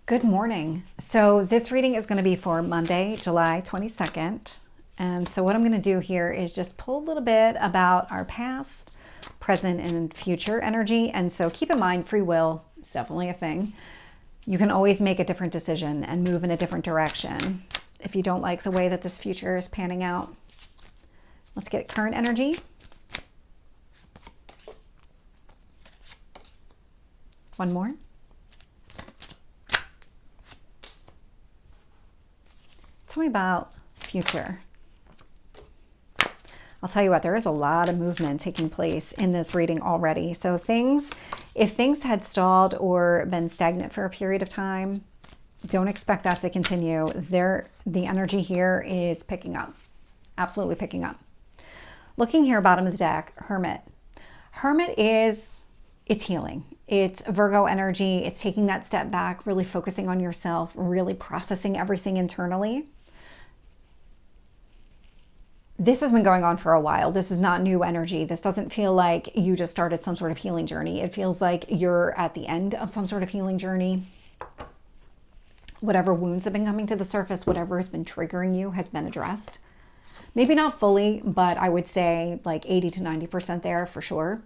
Good morning. So this reading is going to be for Monday, July 22nd. And so what I'm going to do here is just pull a little bit about our past, present, and future energy. And so keep in mind, free will is definitely a thing. You can always make a different decision and move in a different direction if you don't like the way that this future is panning out. Let's get current energy. One more. Tell me about future. I'll tell you what, there is a lot of movement taking place in this reading already. So if things had stalled or been stagnant for a period of time, don't expect that to continue. The energy here is picking up, absolutely picking up. Looking here, bottom of the deck, Hermit. Hermit it's healing. It's Virgo energy. It's taking that step back, really focusing on yourself, really processing everything internally. This has been going on for a while. This is not new energy. This doesn't feel like you just started some sort of healing journey. It feels like you're at the end of some sort of healing journey. Whatever wounds have been coming to the surface, whatever has been triggering you has been addressed. Maybe not fully, but I would say like 80 to 90% there for sure.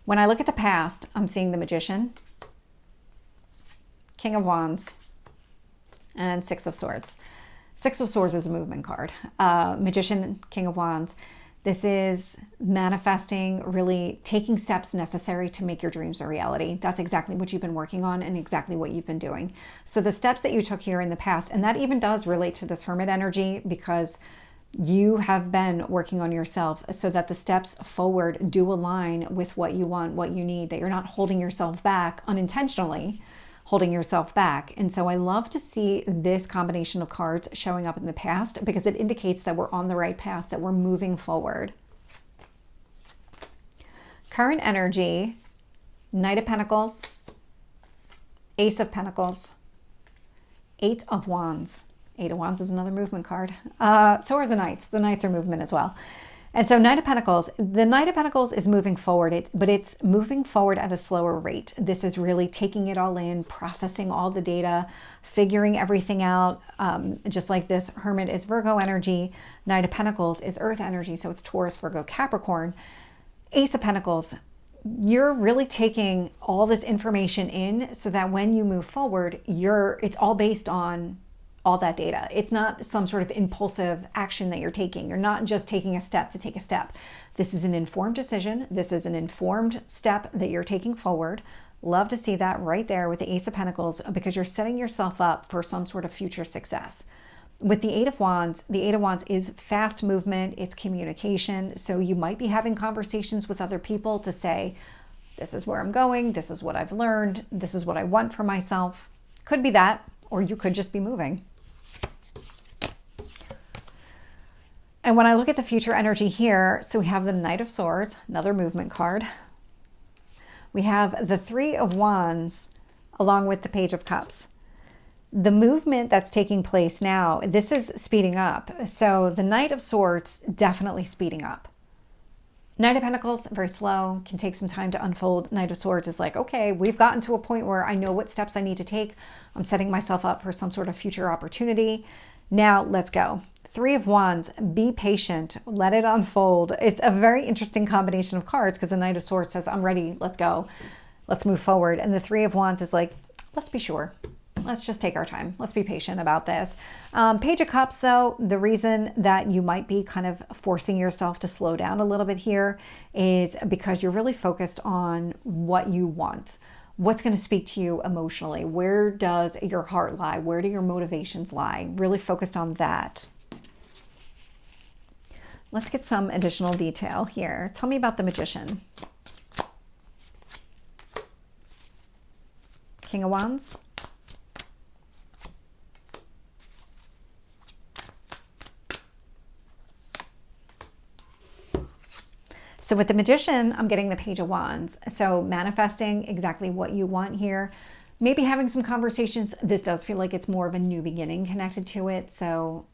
When I look at the past, I'm seeing the Magician, King of Wands, and Six of Swords. Six of Swords is a movement card. Magician, King of Wands. This is manifesting, really taking steps necessary to make your dreams a reality. That's exactly what you've been working on and exactly what you've been doing. So the steps that you took here in the past, and that even does relate to this Hermit energy because you have been working on yourself so that the steps forward do align with what you want, what you need, that you're not holding yourself back unintentionally, holding yourself back. And so I love to see this combination of cards showing up in the past because it indicates that we're on the right path, that we're moving forward. Current energy, Knight of Pentacles, Ace of Pentacles, Eight of Wands. Eight of Wands is another movement card. So are the Knights. The Knights are movement as well. And so Knight of Pentacles, the Knight of Pentacles is moving forward, but it's moving forward at a slower rate. This is really taking it all in, processing all the data, figuring everything out. Just like this, Hermit is Virgo energy. Knight of Pentacles is Earth energy. So it's Taurus, Virgo, Capricorn. Ace of Pentacles, you're really taking all this information in so that when you move forward, it's all based on all that data. It's not some sort of impulsive action that you're taking. You're not just taking a step to take a step. This is an informed decision. This is an informed step that you're taking forward. Love to see that right there with the Ace of Pentacles because you're setting yourself up for some sort of future success. With the Eight of Wands, the Eight of Wands is fast movement. It's communication. So you might be having conversations with other people to say, this is where I'm going. This is what I've learned. This is what I want for myself. Could be that, or you could just be moving. And when I look at the future energy here, so we have the Knight of Swords, another movement card. We have the Three of Wands along with the Page of Cups. The movement that's taking place now, this is speeding up. So the Knight of Swords, definitely speeding up. Knight of Pentacles, very slow, can take some time to unfold. Knight of Swords is like, okay, we've gotten to a point where I know what steps I need to take. I'm setting myself up for some sort of future opportunity. Now let's go. Three of Wands, be patient, let it unfold. It's a very interesting combination of cards because the Knight of Swords says, I'm ready, let's go, let's move forward. And the Three of Wands is like, let's be sure. Let's just take our time. Let's be patient about this. Page of Cups, though, the reason that you might be kind of forcing yourself to slow down a little bit here is because you're really focused on what you want. What's going to speak to you emotionally? Where does your heart lie? Where do your motivations lie? Really focused on that. Let's get some additional detail here. Tell me about the Magician. King of Wands. So with the Magician, I'm getting the Page of Wands. So manifesting exactly what you want here. Maybe having some conversations. This does feel like it's more of a new beginning connected to it. So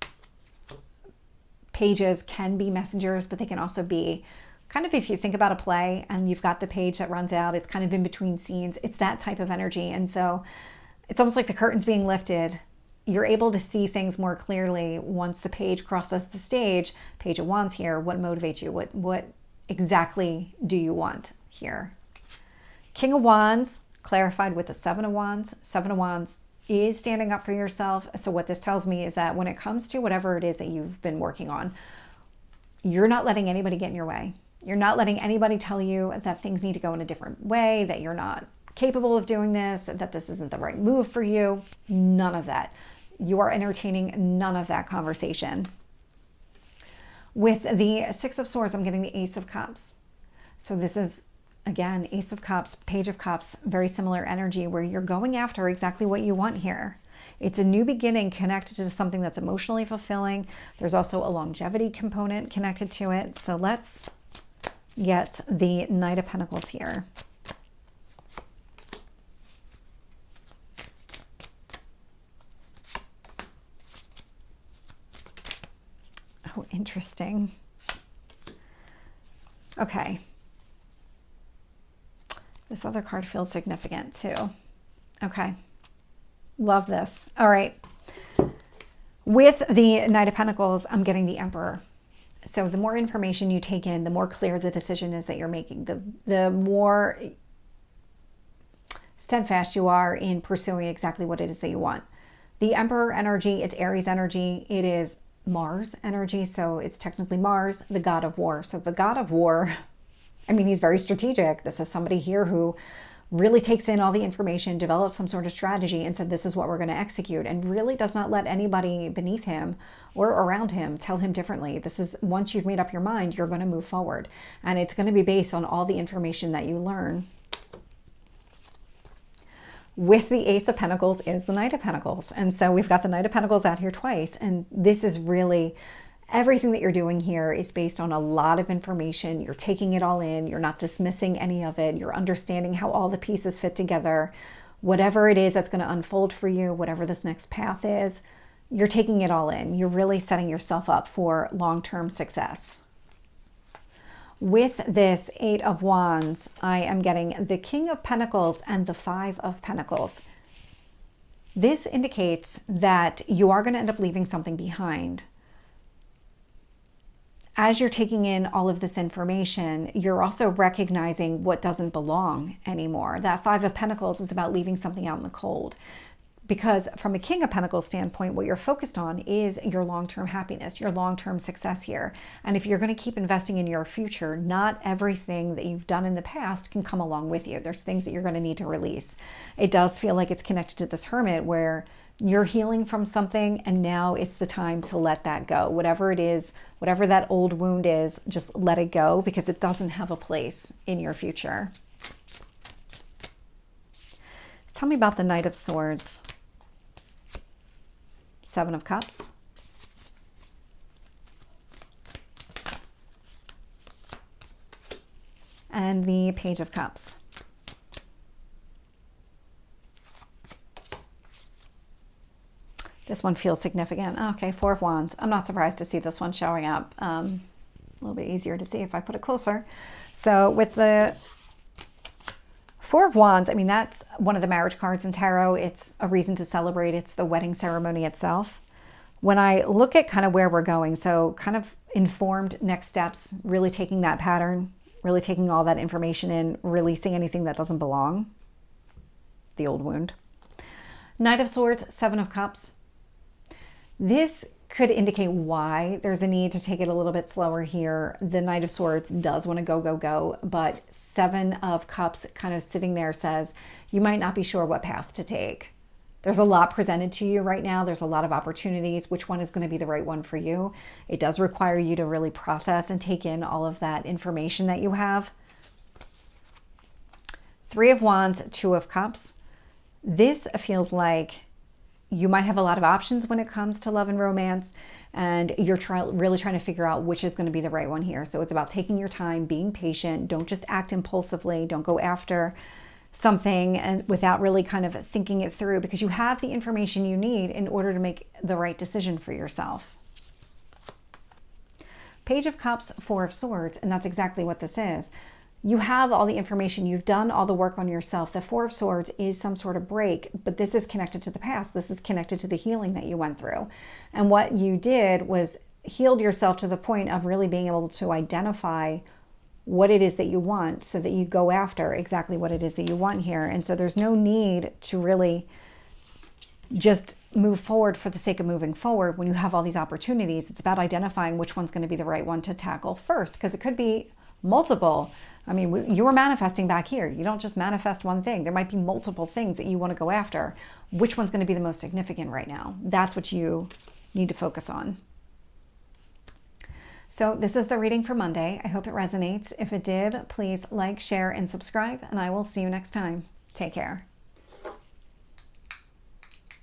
pages can be messengers, but they can also be kind of, if you think about a play and you've got the page that runs out, it's kind of in between scenes. It's that type of energy. And so It's almost like the curtain's being lifted. You're able to see things more clearly once the page crosses the stage. Page of Wands here. What motivates you? What exactly do you want here? King of Wands clarified with the Seven of Wands. Seven of Wands is standing up for yourself. So what this tells me is that when it comes to whatever it is that you've been working on, you're not letting anybody get in your way. You're not letting anybody tell you that things need to go in a different way, that you're not capable of doing this, that this isn't the right move for you. None of that. You are entertaining none of that conversation. With the Six of Swords, I'm getting the Ace of Cups. So this is, again, Ace of Cups, Page of Cups, very similar energy where you're going after exactly what you want here. It's a new beginning connected to something that's emotionally fulfilling. There's also a longevity component connected to it. So let's get the Knight of Pentacles here. Oh, interesting. Okay. This other card feels significant too. Okay. Love this. All right. With the Knight of Pentacles, I'm getting the Emperor. So the more information you take in, the more clear the decision is that you're making, the more steadfast you are in pursuing exactly what it is that you want. The Emperor energy, it's Aries energy. It is Mars energy. So it's technically Mars, the god of war. So the god of war, I mean, he's very strategic. This is somebody here who really takes in all the information, develops some sort of strategy and said, this is what we're going to execute, and really does not let anybody beneath him or around him tell him differently. This is, once you've made up your mind, you're going to move forward. And it's going to be based on all the information that you learn. With the Ace of Pentacles is the Knight of Pentacles. And so we've got the Knight of Pentacles out here twice. And this is really, everything that you're doing here is based on a lot of information. You're taking it all in. You're not dismissing any of it. You're understanding how all the pieces fit together. Whatever it is that's going to unfold for you, whatever this next path is, you're taking it all in. You're really setting yourself up for long-term success. With this Eight of Wands, I am getting the King of Pentacles and the Five of Pentacles. This indicates that you are going to end up leaving something behind. As you're taking in all of this information, you're also recognizing what doesn't belong anymore. That Five of Pentacles is about leaving something out in the cold. Because from a King of Pentacles standpoint, what you're focused on is your long-term happiness, your long-term success here. And if you're going to keep investing in your future, not everything that you've done in the past can come along with you. There's things that you're going to need to release. It does feel like it's connected to this Hermit where you're healing from something and now it's the time to let that go. Whatever it is, whatever that old wound is, just let it go because it doesn't have a place in your future. Tell me about the Knight of Swords. Seven of Cups. And the Page of Cups. This one feels significant. Okay, Four of Wands. I'm not surprised to see this one showing up. A little bit easier to see if I put it closer. So with the Four of Wands, I mean, that's one of the marriage cards in tarot. It's a reason to celebrate. It's the wedding ceremony itself. When I look at kind of where we're going, so kind of informed next steps, really taking that pattern, really taking all that information in, releasing anything that doesn't belong, the old wound. Knight of Swords, Seven of Cups. This could indicate why there's a need to take it a little bit slower here. The Knight of Swords does want to go, go, go, but Seven of Cups kind of sitting there says you might not be sure what path to take. There's a lot presented to you right now. There's a lot of opportunities. Which one is going to be the right one for you? It does require you to really process and take in all of that information that you have. Three of Wands, Two of Cups. This feels like you might have a lot of options when it comes to love and romance, and you're really trying to figure out which is going to be the right one here. So it's about taking your time, being patient. Don't just act impulsively. Don't go after something and without really kind of thinking it through, because you have the information you need in order to make the right decision for yourself. Page of Cups, Four of Swords, and that's exactly what this is. you have all the information, you've done all the work on yourself. The Four of Swords is some sort of break, but this is connected to the past. This is connected to the healing that you went through. And what you did was healed yourself to the point of really being able to identify what it is that you want, so that you go after exactly what it is that you want here. And so there's no need to really just move forward for the sake of moving forward when you have all these opportunities. It's about identifying which one's going to be the right one to tackle first, because it could be multiple. I mean, you were manifesting back here. You don't just manifest one thing. There might be multiple things that you want to go after. Which one's going to be the most significant right now? That's what you need to focus on. So this is the reading for Monday. I hope it resonates. If it did, please like, share, and subscribe, and I will see you next time. Take care.